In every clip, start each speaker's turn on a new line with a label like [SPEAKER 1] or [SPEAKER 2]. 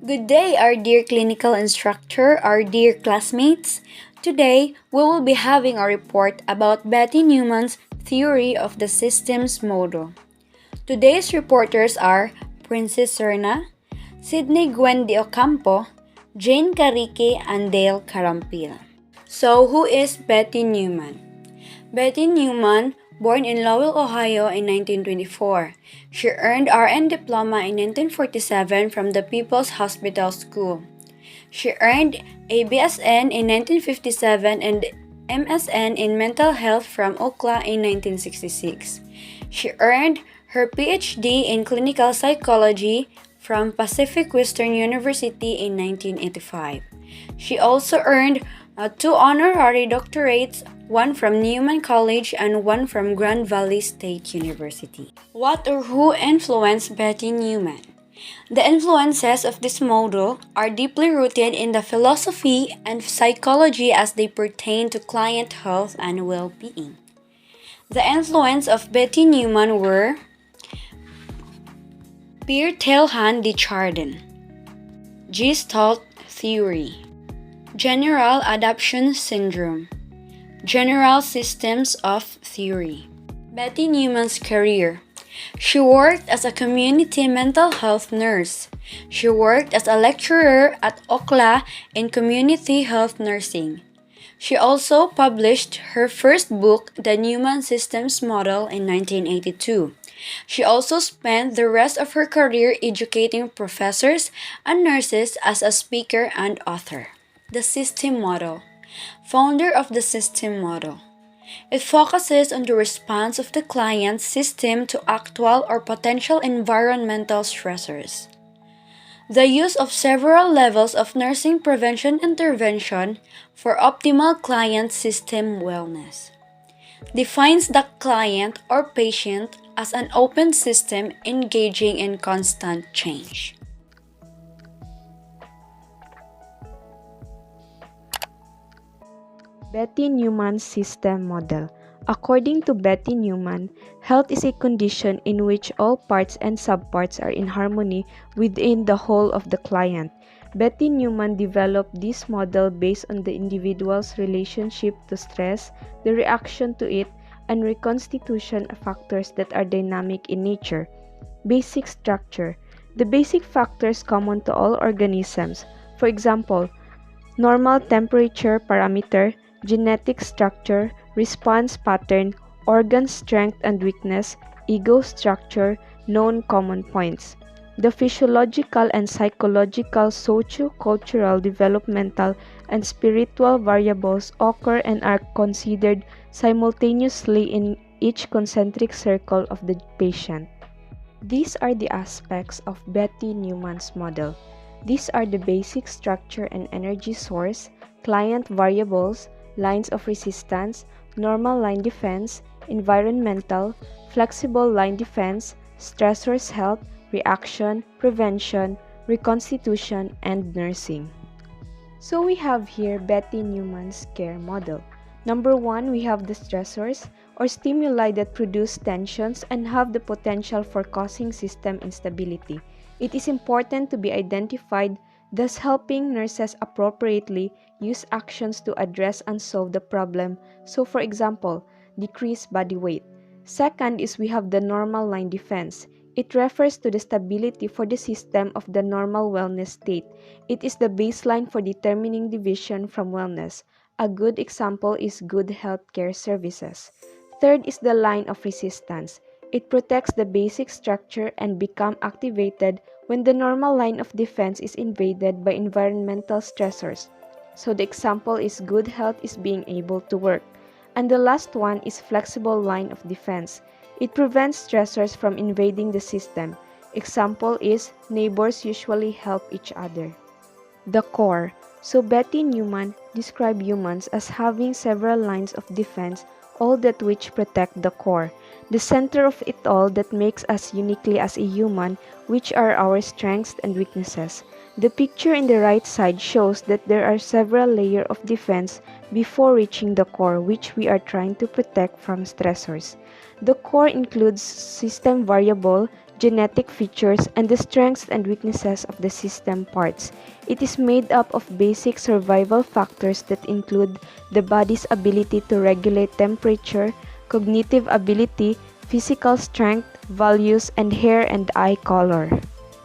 [SPEAKER 1] Good day, our dear clinical instructor, our dear classmates. Today, we will be having a report about Betty Neuman's theory of the systems model. Today's reporters are Princess Cerna, Sydney Gwen Deocampo, Jane Carique, and Dale Carampil. So, who is Betty Neuman? Betty Neuman, born in Lowell, Ohio in 1924. She earned RN diploma in 1947 from the People's Hospital School. She earned a BSN in 1957 and MSN in Mental Health from UCLA in 1966. She earned her PhD in Clinical Psychology from Pacific Western University in 1985. She also earned two honorary doctorates, one from Neuman College and one from Grand Valley State University. What or who influenced Betty Neuman? The influences of this model are deeply rooted in the philosophy and psychology as they pertain to client health and well-being. The influence of Betty Neuman were Pierre Teilhard de Chardin, Gestalt theory, General Adaptation Syndrome, General Systems of Theory. Betty Neuman's career. She worked as a community mental health nurse. She worked as a lecturer at UCLA in community health nursing. She also published her first book, The Neuman Systems Model, in 1982. She also spent the rest of her career educating professors and nurses as a speaker and author. The System Model. Founder of the System Model. It focuses on the response of the client's system to actual or potential environmental stressors. The use of several levels of nursing prevention intervention for optimal client system wellness. Defines the client or patient as an open system engaging in constant change.
[SPEAKER 2] Betty Neuman's system model. According to Betty Neuman, health is a condition in which all parts and subparts are in harmony within the whole of the client. Betty Neuman developed this model based on the individual's relationship to stress, the reaction to it, and reconstitution of factors that are dynamic in nature. Basic structure. The basic factors common to all organisms, for example, normal temperature parameter, genetic structure, response pattern, organ strength and weakness, ego structure, known common points. The physiological and psychological, socio-cultural, developmental, and spiritual variables occur and are considered simultaneously in each concentric circle of the patient. These are the aspects of Betty Neuman's model. These are the basic structure and energy source, client variables, lines of resistance, normal line defense, environmental, flexible line defense, stressors health, reaction, prevention, reconstitution, and nursing. So we have here Betty Neuman's care model. Number 1, we have the stressors or stimuli that produce tensions and have the potential for causing system instability. It is important to be identified, thus helping nurses appropriately use actions to address and solve the problem. So for example, decrease body weight. Second is we have the normal line defense. It refers to the stability for the system of the normal wellness state. It is the baseline for determining deviation from wellness. A good example is good healthcare services. Third is the line of resistance. It protects the basic structure and become activated when the normal line of defense is invaded by environmental stressors. So the example is good health is being able to work. And the last one is flexible line of defense. It prevents stressors from invading the system. Example is neighbors usually help each other. The core. So Betty Neuman described humans as having several lines of defense, all that which protect the core, the center of it all that makes us uniquely as a human, which are our strengths and weaknesses. The picture in the right side shows that there are several layers of defense before reaching the core, which we are trying to protect from stressors. The core includes system variable, genetic features, and the strengths and weaknesses of the system parts. It is made up of basic survival factors that include the body's ability to regulate temperature, cognitive ability, physical strength, values, and hair and eye color.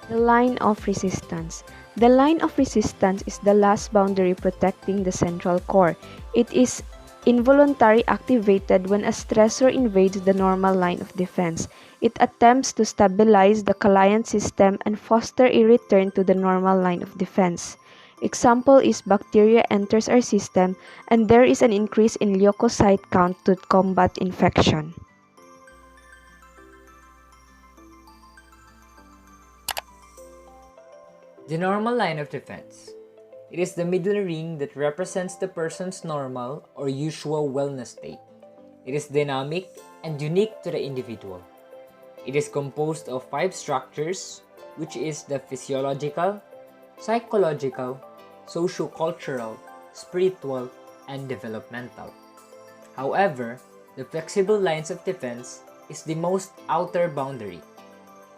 [SPEAKER 2] The line of resistance. The line of resistance is the last boundary protecting the central core. It is involuntarily activated when a stressor invades the normal line of defense. It attempts to stabilize the client system and foster a return to the normal line of defense. Example is bacteria enters our system and there is an increase in leukocyte count to combat infection.
[SPEAKER 3] The normal line of defense. It is the middle ring that represents the person's normal or usual wellness state. It is dynamic and unique to the individual. It is composed of 5 structures, which is the physiological, psychological, socio-cultural, spiritual, and developmental. However, the flexible lines of defense is the most outer boundary,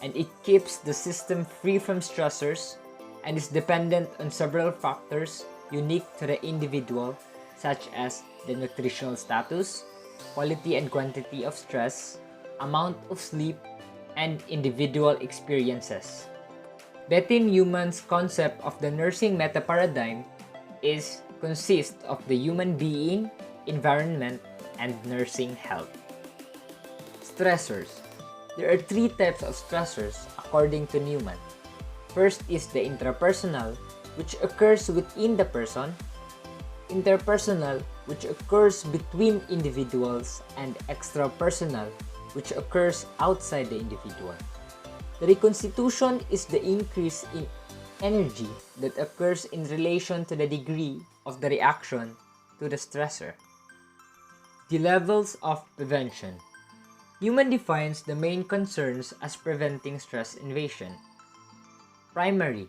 [SPEAKER 3] and it keeps the system free from stressors and is dependent on several factors unique to the individual, such as the nutritional status, quality and quantity of stress, amount of sleep, and individual experiences. Betty Neuman's concept of the nursing meta-paradigm consists of the human being, environment, and nursing health. Stressors. There are 3 types of stressors according to Neuman. First is the intrapersonal, which occurs within the person, interpersonal, which occurs between individuals, and extrapersonal, which occurs outside the individual. The reconstitution is the increase in energy that occurs in relation to the degree of the reaction to the stressor. The levels of prevention. Neuman defines the main concerns as preventing stress invasion. Primary,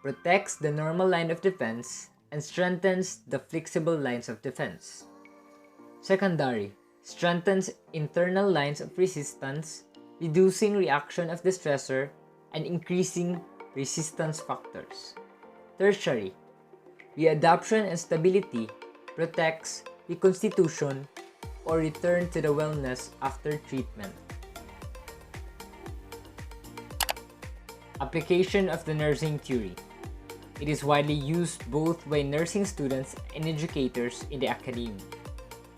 [SPEAKER 3] protects the normal line of defense and strengthens the flexible lines of defense. Secondary, strengthens internal lines of resistance, reducing reaction of the stressor and increasing resistance factors. Tertiary, readaptation and stability, protects reconstitution or return to the wellness after treatment. Application of the nursing theory. It is widely used both by nursing students and educators in the academy.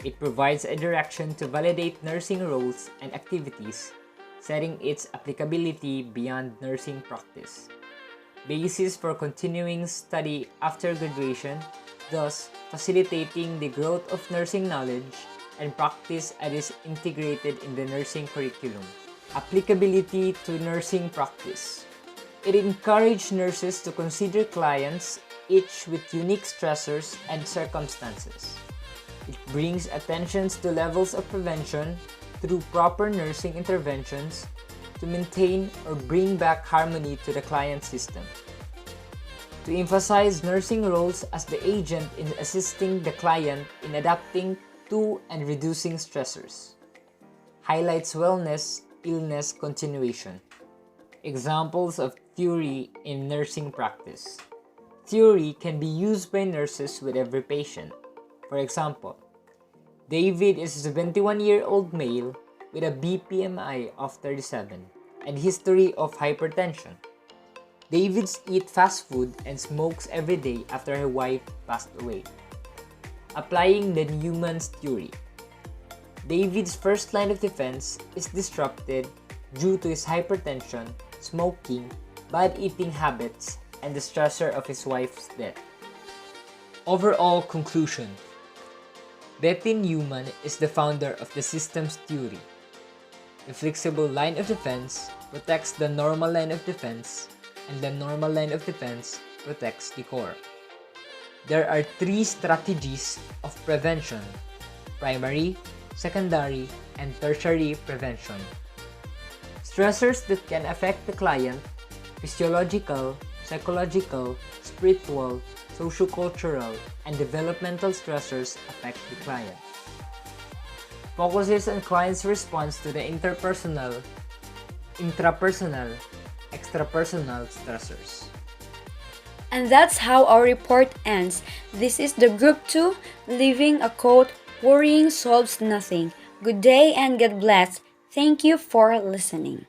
[SPEAKER 3] It provides a direction to validate nursing roles and activities, setting its applicability beyond nursing practice. Basis for continuing study after graduation, thus facilitating the growth of nursing knowledge and practice as is integrated in the nursing curriculum. Applicability to nursing practice. It encourages nurses to consider clients, each with unique stressors and circumstances. It brings attention to levels of prevention through proper nursing interventions to maintain or bring back harmony to the client system. To emphasize nursing roles as the agent in assisting the client in adapting to and reducing stressors. Highlights wellness, illness continuation. Examples of theory in nursing practice. Theory can be used by nurses with every patient. For example, David is a 71-year-old male with a BPMI of 37 and history of hypertension. David eats fast food and smokes every day after her wife passed away. Applying the Neuman's theory. David's first line of defense is disrupted due to his hypertension, smoking, bad eating habits, and the stressor of his wife's death. Overall conclusion. Betty Neuman is the founder of the systems theory. The flexible line of defense protects the normal line of defense, and the normal line of defense protects the core. There are 3 strategies of prevention: primary, secondary, and tertiary prevention. Stressors that can affect the client: physiological, psychological, spiritual, sociocultural, and developmental stressors affect the client. Focuses on client's response to the interpersonal, intrapersonal, extrapersonal stressors.
[SPEAKER 1] And that's how our report ends. This is the Group 2, leaving a quote, "Worrying solves nothing. Good day and God bless. Thank you for listening."